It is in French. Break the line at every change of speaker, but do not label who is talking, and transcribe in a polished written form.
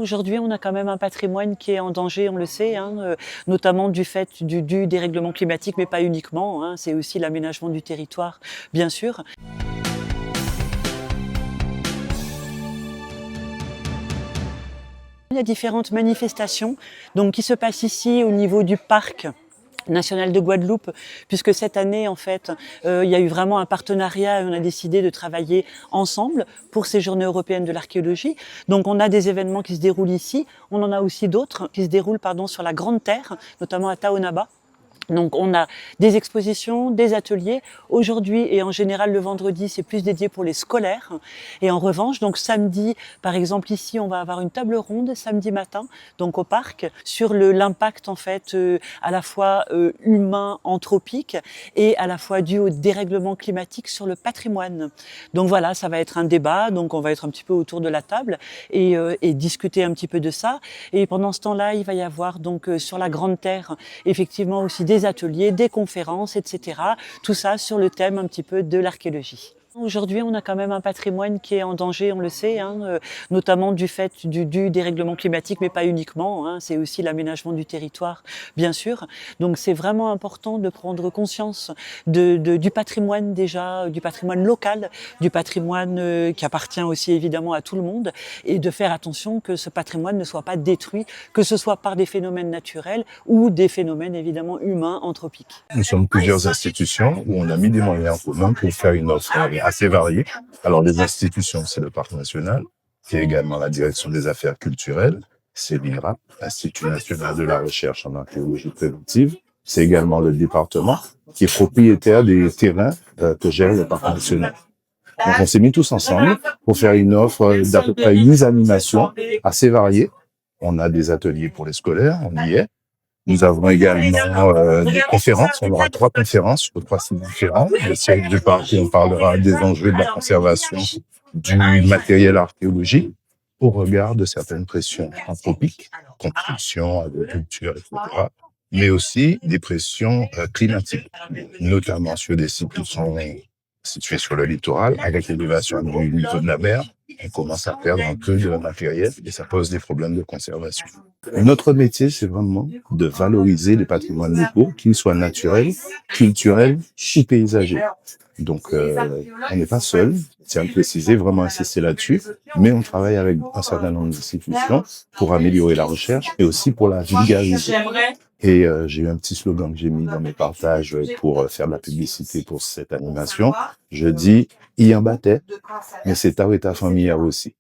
Aujourd'hui, on a quand même un patrimoine qui est en danger, on le sait, notamment du fait du dérèglement climatique, mais pas uniquement, c'est aussi l'aménagement du territoire, bien sûr. Il y a différentes manifestations donc, qui se passent ici au niveau du parc national de Guadeloupe, puisque cette année, en fait, il y a eu vraiment un partenariat et on a décidé de travailler ensemble pour ces Journées européennes de l'archéologie. Donc, on a des événements qui se déroulent ici. On en a aussi d'autres qui se déroulent, sur la Grande Terre, notamment à Taonaba. Donc on a des expositions, des ateliers. Aujourd'hui et en général le vendredi, c'est plus dédié pour les scolaires. Et en revanche, donc samedi, par exemple ici, on va avoir une table ronde samedi matin, donc au parc, sur l'impact en fait à la fois humain, anthropique et à la fois dû au dérèglement climatique sur le patrimoine. Donc voilà, ça va être un débat. Donc on va être un petit peu autour de la table et discuter un petit peu de ça. Et pendant ce temps-là, il va y avoir donc sur la Grande Terre, effectivement aussi des ateliers, des conférences, etc. Tout ça sur le thème un petit peu de l'archéologie. Aujourd'hui, on a quand même un patrimoine qui est en danger, on le sait, notamment du fait du dérèglement climatique, mais pas uniquement. C'est aussi l'aménagement du territoire, bien sûr. Donc, c'est vraiment important de prendre conscience du patrimoine déjà, du patrimoine local, du patrimoine qui appartient aussi évidemment à tout le monde, et de faire attention que ce patrimoine ne soit pas détruit, que ce soit par des phénomènes naturels ou des phénomènes évidemment humains, anthropiques.
Nous sommes plusieurs institutions où on a mis des moyens en commun pour faire une offre assez variée. Alors, les institutions, c'est le Parc national, qui est également la Direction des affaires culturelles, c'est l'INRA, l'Institut national de la recherche en archéologie préventive. C'est également le département, qui est propriétaire des terrains que gère le Parc national. Donc, on s'est mis tous ensemble pour faire une offre d'à peu près 8 animations assez variées. On a des ateliers pour les scolaires, on y est. Nous avons également des conférences. On aura 3 conférences sur 3 sites différents. Le siège du parc, où on parlera des enjeux de la conservation du matériel archéologique au regard de certaines pressions anthropiques, construction, agriculture, etc. Mais aussi des pressions climatiques, notamment sur des sites qui sont situés sur le littoral, avec l'élévation du niveau de la mer. On commence à perdre un peu de matériel et ça pose des problèmes de conservation. Notre métier, c'est vraiment de valoriser les patrimoines locaux, qu'ils soient naturels, culturels ou paysagers. Donc, on n'est pas seul, tiens à préciser, vraiment insister là-dessus, mais on travaille avec un certain nombre d'institutions pour améliorer la recherche et aussi pour la vulgariser. Et j'ai eu un petit slogan que j'ai mis dans mes partages pour faire de la publicité pour cette animation. Je dis, il y en battait, mais c'est ta et ta famille aussi.